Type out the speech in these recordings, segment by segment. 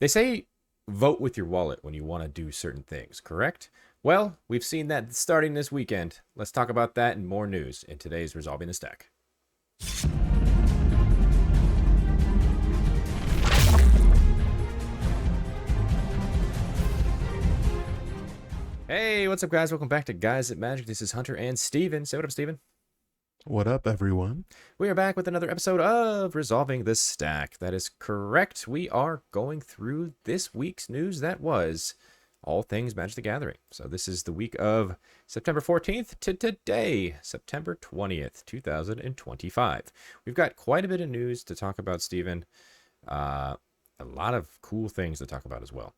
They say vote with your wallet when you want to do certain things, correct? Well, we've seen that starting this weekend. Let's talk about that and more news in today's Resolving the Stack. Hey, what's up, guys? Welcome back to Guys at Magic. This is Hunter and Steven. Say what up, Steven. What up, everyone? We are back with another episode of Resolving the Stack. That is correct. We are going through this week's news that was all things Magic the Gathering. So this is the week of September 14th to today, September 20th, 2025. We've got quite a bit of news to talk about, Steven. A lot of cool things to talk about as well.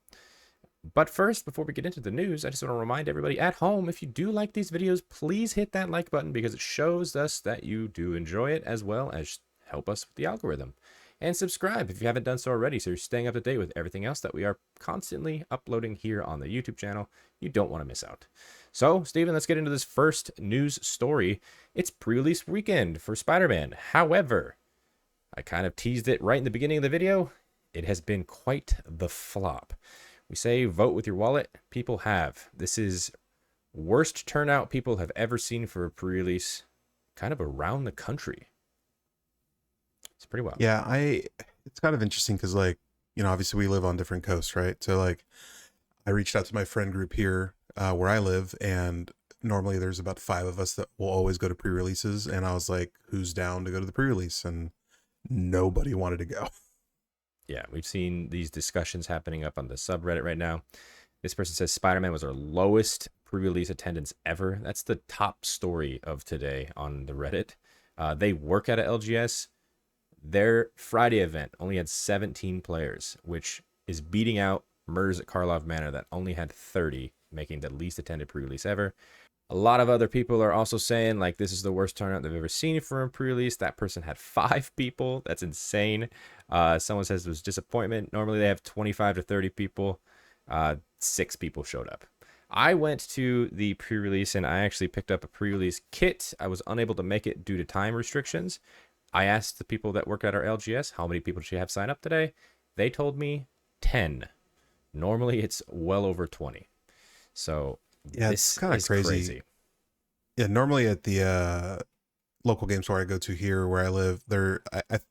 But first, before we get into the news, I just want to remind everybody at home, if you do like these videos, please hit that like button because it shows us that you do enjoy it, as well as help us with the algorithm. And subscribe if you haven't done so already, so you're staying up to date with everything else that we are constantly uploading here on the YouTube channel. You don't want to miss out. So, Steven, let's get into this first news story. It's pre-release weekend for Spider-Man. However, I kind of teased it right in the beginning of the video. It has been quite the flop. We say vote with your wallet. People have. This is worst turnout people have ever seen for a pre-release kind of around the country. It's pretty wild. Yeah, it's kind of interesting because, like, obviously we live on different coasts, right? So, like, I reached out to my friend group here where I live, and normally there's about 5 of us that will always go to pre-releases, and I was like, who's down to go to the pre-release? And nobody wanted to go. Yeah, we've seen these discussions happening up on the subreddit right now. This person says Spider-Man was our lowest pre-release attendance ever. That's the top story of today on the Reddit. They work at a LGS. Their Friday event only had 17 players, which is beating out Murs at Karlov Manor that only had 30, making the least attended pre-release ever. A lot of other people are also saying, like, this is the worst turnout they've ever seen for a pre-release. That person had 5 people. That's insane. Someone says it was disappointment. Normally they have 25 to 30 people. 6 people showed up. I went to the pre-release and I actually picked up a pre-release kit. I was unable to make it due to time restrictions. I asked the people that work at our LGS, how many people did you have sign up today? They told me 10. Normally it's well over 20. So Yeah, this it's kind of crazy. Yeah, normally at the local game store I go to here where I live,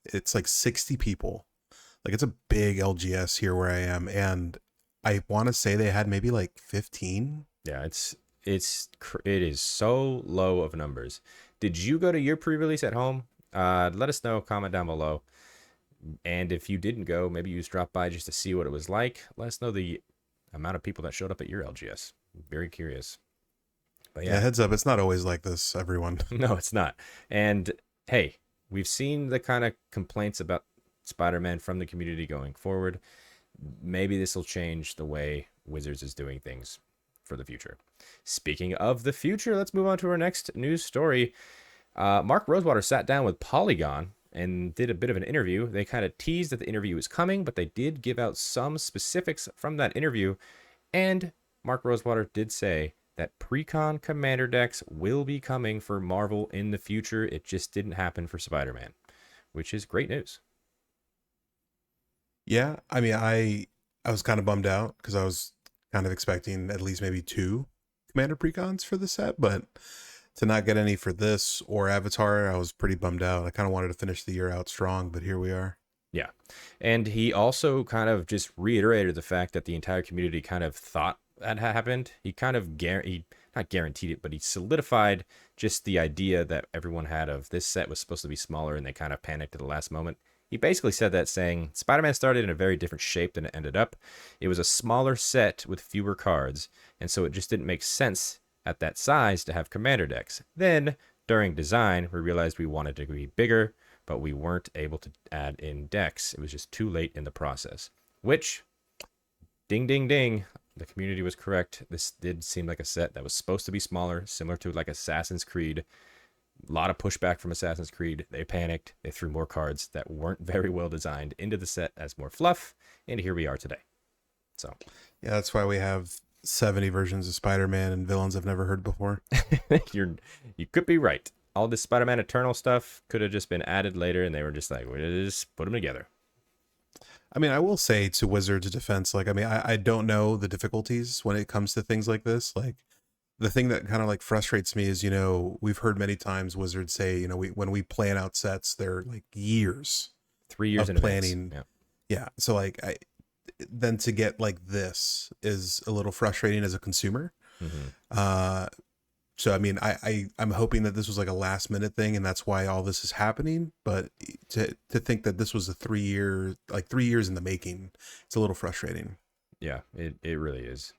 it's like 60 people. Like, it's a big LGS here where I am, and I want to say they had maybe like 15. Yeah, it is so low of numbers. Did you go to your pre-release at home? Let us know, comment down below. And if you didn't go, maybe you just dropped by just to see what it was like. Let us know the amount of people that showed up at your LGS. Very curious. But Yeah, heads up, it's not always like this, everyone. No, it's not. And hey, we've seen the kind of complaints about Spider-Man from the community going forward. Maybe this will change the way Wizards is doing things for the future. Speaking of the future, let's move on to our next news story. Mark Rosewater sat down with Polygon and did a bit of an interview. They kind of teased that the interview was coming, but they did give out some specifics from that interview. And Mark Rosewater did say that Precon Commander decks will be coming for Marvel in the future. It just didn't happen for Spider-Man, which is great news. Yeah, I mean, I was kind of bummed out because I was kind of expecting at least maybe 2 Commander Precons for the set, but to not get any for this or Avatar, I was pretty bummed out. I kind of wanted to finish the year out strong, but here we are. Yeah. And he also kind of just reiterated the fact that the entire community kind of thought that happened. He kind of not guaranteed it, but he solidified just the idea that everyone had of this set was supposed to be smaller and they kind of panicked at the last moment. He basically said that saying Spider-Man started in a very different shape than it ended up. It was a smaller set with fewer cards, and so it just didn't make sense at that size to have commander decks. Then, during design, we realized we wanted to be bigger, but we weren't able to add in decks. It was just too late in the process. Which, ding, ding, ding, the community was correct. This did seem like a set that was supposed to be smaller, similar to like Assassin's Creed. A lot of pushback from Assassin's Creed. They panicked. They threw more cards that weren't very well designed into the set as more fluff, and here we are today. So, yeah, that's why we have 70 versions of Spider-Man and villains I've never heard before. You could be right. All this Spider-Man Eternal stuff could have just been added later, and they were just like, we'll just put them together. I mean, I will say to Wizards' defense, like, I mean, I don't know the difficulties when it comes to things like this. Like, the thing that kind of like frustrates me is, we've heard many times Wizards say, when we plan out sets, they're like years 3 years of in advance. planning. Yeah. Yeah. So like then to get like this is a little frustrating as a consumer. Mm-hmm. Uh, so I mean, I'm hoping that this was like a last minute thing, and that's why all this is happening. But to think that this was a 3 years in the making, it's a little frustrating. Yeah, it really is.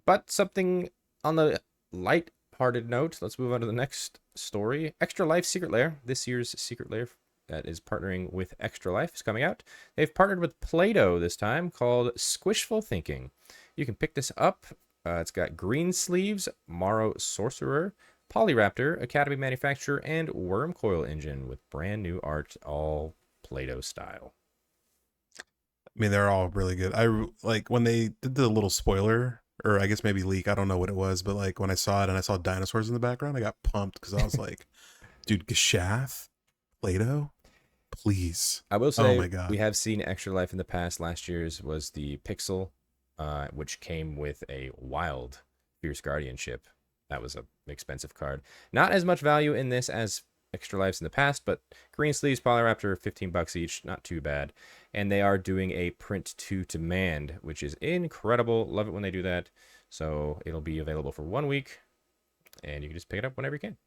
But something on the light-hearted note, let's move on to the next story. Extra Life Secret Lair. This year's Secret Lair that is partnering with Extra Life is coming out. They've partnered with Play-Doh this time, called Squishful Thinking. You can pick this up. It's got Green Sleeves, Morrow Sorcerer, Polyraptor, Academy Manufacturer, and Worm Coil Engine with brand new art, all Play-Doh style. I mean, they're all really good. Like when they did the little spoiler, or I guess maybe leak. I don't know what it was, but like when I saw it and I saw dinosaurs in the background, I got pumped because I was like, dude, Geshath, Play-Doh, please. I will Oh say my God. we have seen Extra Life in the past. Last year's was the Pixel, which came with a wild Fierce Guardianship. That was an expensive card. Not as much value in this as Extra Lives in the past, but Green Sleeves, Polyraptor, $15 each, not too bad. And they are doing a print to demand, which is incredible. Love it when they do that. So it'll be available for 1 week, and you can just pick it up whenever you can.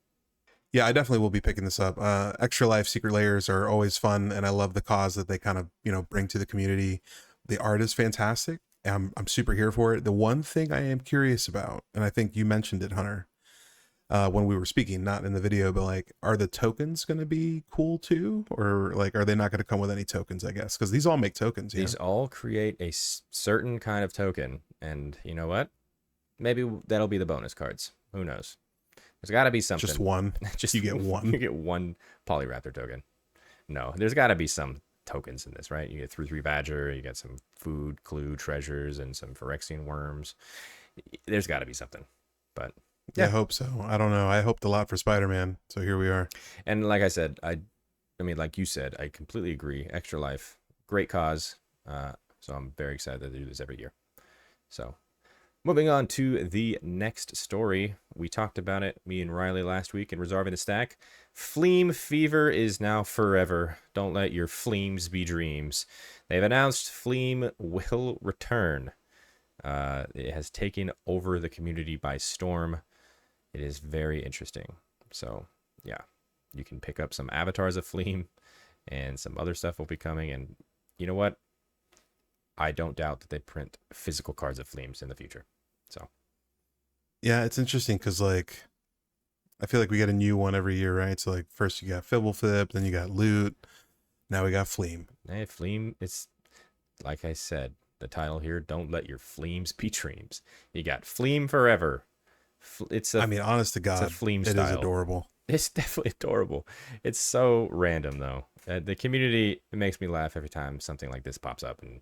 Yeah, I definitely will be picking this up. Extra Life Secret Layers are always fun, and I love the cause that they kind of bring to the community. The art is fantastic. I'm super here for it. The one thing I am curious about, and I think you mentioned it, Hunter, when we were speaking, not in the video, but like, are the tokens going to be cool too, or like, are they not going to come with any tokens? I guess because these all make tokens. Yeah, These all create a certain kind of token, and you know what? Maybe that'll be the bonus cards. Who knows? There's got to be something. just one. Just You get one. You get one Polyraptor token. No, there's got to be some tokens in this, right? You get three Badger, you get some food, clue, treasures, and some Phyrexian worms. There's got to be something. But yeah, I hope so. I don't know. I hoped a lot for Spider-Man, so here we are. And like I said, I mean, like you said, I completely agree. Extra Life, great cause. So I'm very excited that they do this every year. So moving on to the next story. We talked about it, me and Riley, last week in Resolving the Stack. Fleem Fever is now forever. Don't let your fleems be dreams. They've announced Fleem will return. It has taken over the community by storm. It is very interesting. So, yeah, you can pick up some avatars of Fleem, and some other stuff will be coming. And you know what? I don't doubt that they print physical cards of Fleems in the future. So, yeah, it's interesting because like, I feel like we get a new one every year, right? So like, first you got Fibbleflip, then you got Loot, now we got Fleem. hey, Fleem, it's like I said, the title here, don't let your Fleems be dreams. You got Fleem Forever. I mean, honest to God, it's a Fleem it style. is adorable. It's definitely adorable. It's so random, though. The community, it makes me laugh every time something like this pops up and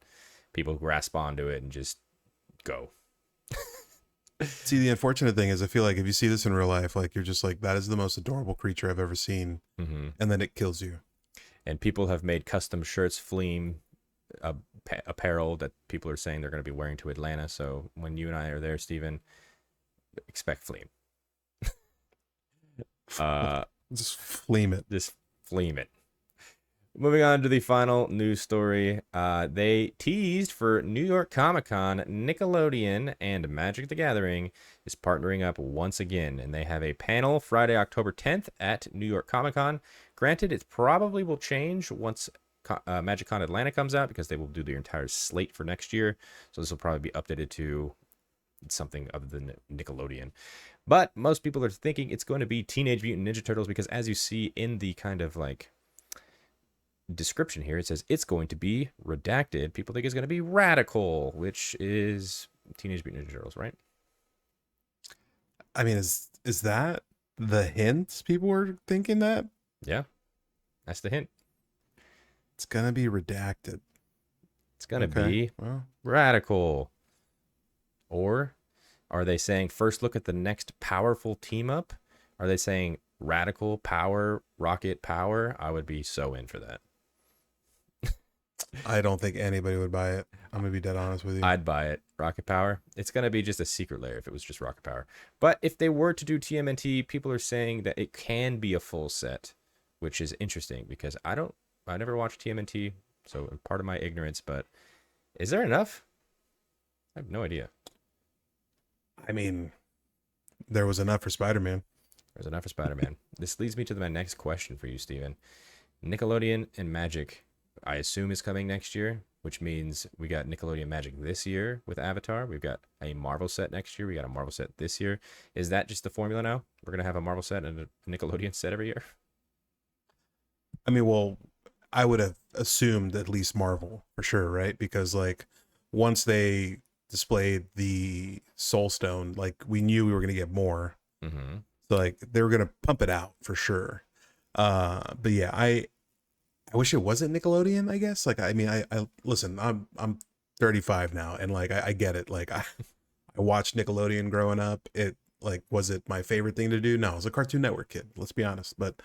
people grasp onto it and just go. See, the unfortunate thing is I feel like if you see this in real life, like you're just like, that is the most adorable creature I've ever seen. Mm-hmm. And then it kills you. And people have made custom shirts, Fleem apparel that people are saying they're going to be wearing to Atlanta. So when you and I are there, Steven, expect Fleem. Just Fleem it. Just Fleem it. Moving on to the final news story. They teased for New York Comic Con, Nickelodeon and Magic the Gathering is partnering up once again, and they have a panel Friday, October 10th at New York Comic Con. Granted, it probably will change once MagicCon Atlanta comes out because they will do their entire slate for next year. So this will probably be updated to something other than Nickelodeon. But most people are thinking it's going to be Teenage Mutant Ninja Turtles because, as you see in the kind of like description here, it says it's going to be redacted. People think it's going to be Radical, which is Teenage Mutant Ninja Turtles, right? I mean, is that the hint? People were thinking that? Yeah, that's the hint. It's going to be redacted. It's going to be Radical. Or are they saying first look at the next powerful team up? Are they saying Radical Power, Rocket Power? I would be so in for that. I don't think anybody would buy it. I'm gonna be dead honest with you. I'd buy it. Rocket Power. It's gonna be just a secret layer if it was just Rocket Power. But if they were to do TMNT, people are saying that it can be a full set, which is interesting because I never watched TMNT, so part of my ignorance. But is there enough? I have no idea. I mean, there was enough for Spider-Man. There's enough for Spider-Man. This leads me to my next question for you, Steven. Nickelodeon and Magic, I assume, is coming next year, which means we got Nickelodeon Magic this year with Avatar. We've got a Marvel set next year. We got a Marvel set this year. Is that just the formula now? We're going to have a Marvel set and a Nickelodeon set every year? I mean, well, I would have assumed at least Marvel for sure, right? Because like once they displayed the Soul Stone, like we knew we were gonna get more. Mm-hmm. So like they were gonna pump it out for sure. But yeah, I wish it wasn't Nickelodeon, I guess. Like I mean I listen, I'm 35 now and like I get it. Like I watched Nickelodeon growing up. It like was it my favorite thing to do? No, I was a Cartoon Network kid, let's be honest. But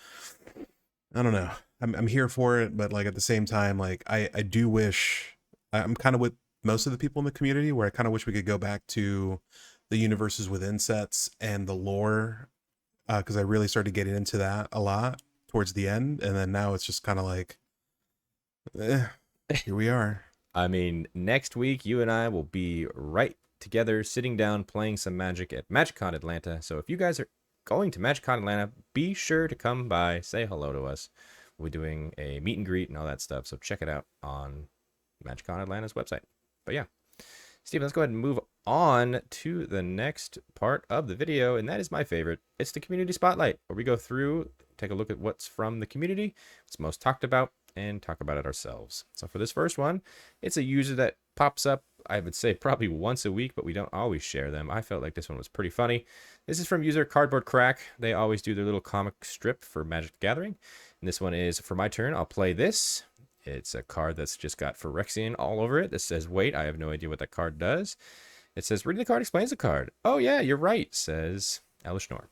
I don't know. I'm here for it, but like at the same time, like I do wish I'm kind of with most of the people in the community where I kind of wish we could go back to the universes within sets and the lore, because I really started getting into that a lot towards the end, and then now it's just kind of like, here we are. I mean, next week, you and I will be right together, sitting down, playing some Magic at MagicCon Atlanta. So if you guys are going to MagicCon Atlanta, be sure to come by, say hello to us. We'll be doing a meet and greet and all that stuff. So check it out on MagicCon Atlanta's website. But yeah, Steven, let's go ahead and move on to the next part of the video. And that is my favorite. It's the community spotlight, where we go through, take a look at what's from the community, what's most talked about, and talk about it ourselves. So for this first one, it's a user that pops up, I would say probably once a week, but we don't always share them. I felt like this one was pretty funny. This is from user Cardboard Crack. They always do their little comic strip for Magic the Gathering. And this one is, for my turn, I'll play this. It's a card that's just got Phyrexian all over it. This says, wait, I have no idea what that card does. It says, reading the card explains the card. Oh yeah, you're right, says Elishnor.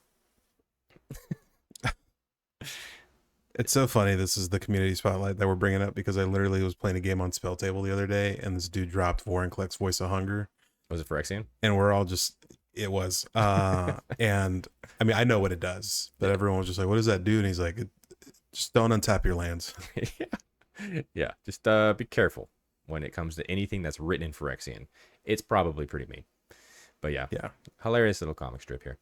It's so funny. This is the community spotlight that we're bringing up because I literally was playing a game on Spell Table the other day, and this dude dropped Vorinclex Voice of Hunger. Was it Phyrexian? And we're all just, it was. And I mean, I know what it does, but everyone was just like, what does that do? And he's like, just don't untap your lands. Yeah, just be careful when it comes to anything that's written in Phyrexian. It's probably pretty mean. But yeah, hilarious little comic strip here.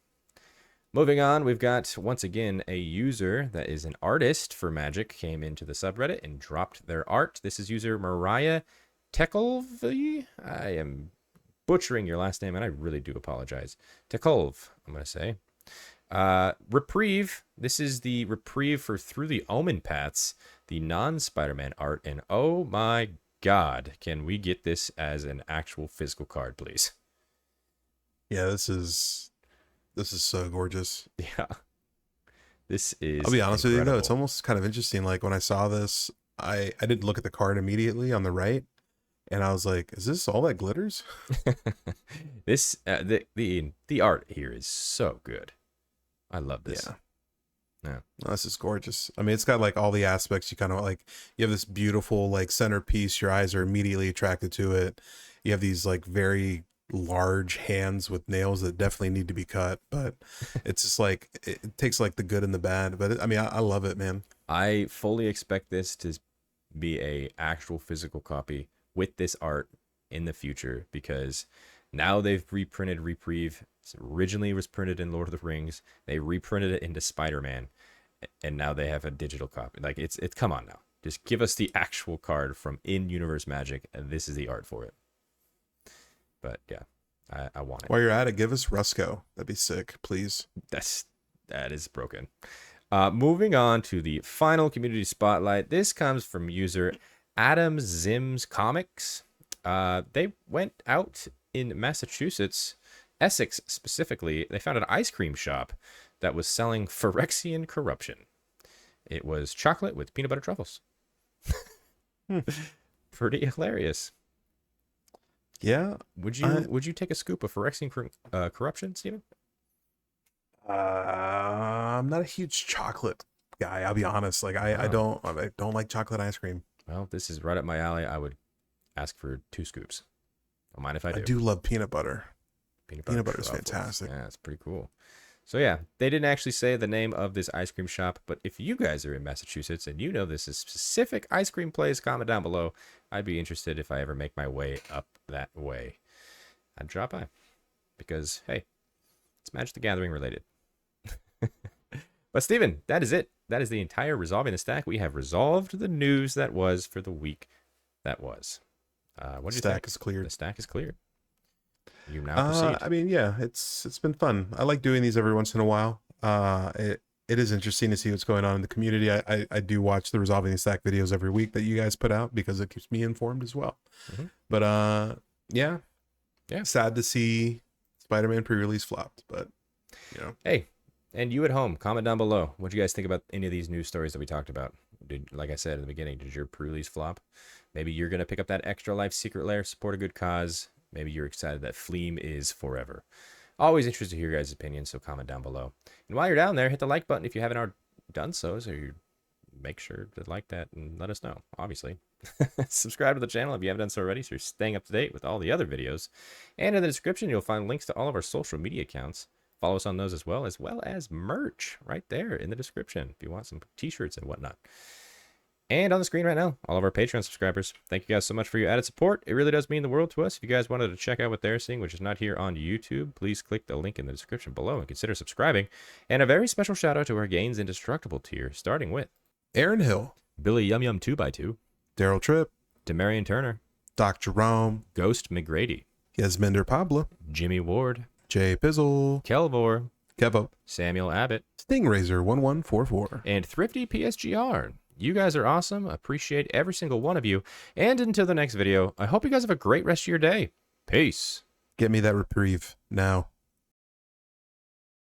Moving on, we've got, once again, a user that is an artist for Magic came into the subreddit and dropped their art. This is user Mariah Tekulv. I am butchering your last name, and I really do apologize. Tekulv, I'm going to say. Reprieve. This is the Reprieve for Through the Omen Paths, the non-Spider-Man art. And oh my god, can we get this as an actual physical card, please? Yeah, this is so gorgeous. Yeah. This is I'll be honest with you though, it's incredible. almost kind of interesting. Like when I saw this, I didn't look at the card immediately on the right, and I was like, is this all that glitters? This the art here is so good. I love this. Yeah. Yeah. No, this is gorgeous. I mean, it's got like all the aspects you kind of like. You have this beautiful like centerpiece. Your eyes are immediately attracted to it. You have these like very large hands with nails that definitely need to be cut, but it's just like it takes like the good and the bad. But I mean, I love it, man. I fully expect this to be a actual physical copy with this art in the future, because now they've reprinted Reprieve. It originally was printed in Lord of the Rings. They reprinted it into Spider-Man, and now they have a digital copy. Like it's come on now. Just give us the actual card from in-universe Magic, and this is the art for it. But yeah, I want it. While you're at it, give us Rusco. That'd be sick, please. That is broken. Moving on to the final community spotlight. This comes from user Adam Zims Comics. They went out in Massachusetts, Essex specifically. They found an ice cream shop that was selling Phyrexian Corruption. It was chocolate with peanut butter truffles. Pretty hilarious. Yeah. Would you take a scoop of Phyrexian Corruption, Steven? I'm not a huge chocolate guy. I'll be honest. Like I don't like chocolate ice cream. Well, this is right up my alley. I would ask for 2 scoops. Don't mind if I do. I do love peanut butter. Peanut butter is truffles. fantastic. Yeah, it's pretty cool. So yeah, they didn't actually say the name of this ice cream shop, but if you guys are in Massachusetts and you know this is specific ice cream place, comment down below. I'd be interested if I ever make my way up that way. I'd drop by because, hey, it's Magic the Gathering related. But Steven, that is it. That is the entire Resolving the Stack. We have resolved the news that was for the week that was. What do you think? Stack is cleared. The stack is cleared. You now proceed. I mean, yeah, it's been fun. I like doing these every once in a while. It is interesting to see what's going on in the community. I do watch the Resolving the Stack videos every week that you guys put out because it keeps me informed as well. Mm-hmm. But yeah, yeah, sad to see Spider-Man pre-release flopped, but you know. Hey, and you at home, comment down below. What do you guys think about any of these news stories that we talked about? Like I said in the beginning, did your pre-release flop? Maybe you're gonna pick up that Extra Life Secret Lair, support a good cause. Maybe you're excited that Fleem is forever. Always interested to hear your guys' opinions, so comment down below. And while you're down there, hit the like button if you haven't already done so. So you make sure to like that and let us know, obviously. Subscribe to the channel if you haven't done so already, so you're staying up to date with all the other videos. And in the description, you'll find links to all of our social media accounts. Follow us on those as well as merch right there in the description if you want some t-shirts and whatnot. And on the screen right now, all of our Patreon subscribers. Thank you guys so much for your added support. It really does mean the world to us. If you guys wanted to check out what they're seeing, which is not here on YouTube, please click the link in the description below and consider subscribing. And a very special shout out to our Gains Indestructible tier, starting with Aaron Hill, Billy Yum Yum 2x2, Daryl Tripp, Demarion Turner, Doc Jerome, Ghost McGrady, Yasminder Pablo, Jimmy Ward, Jay Pizzle, Kelvor, Kevo, Samuel Abbott, Stingraiser 1144, and Thrifty PSGR. You guys are awesome. Appreciate every single one of you. And until the next video, I hope you guys have a great rest of your day. Peace. Get me that reprieve now.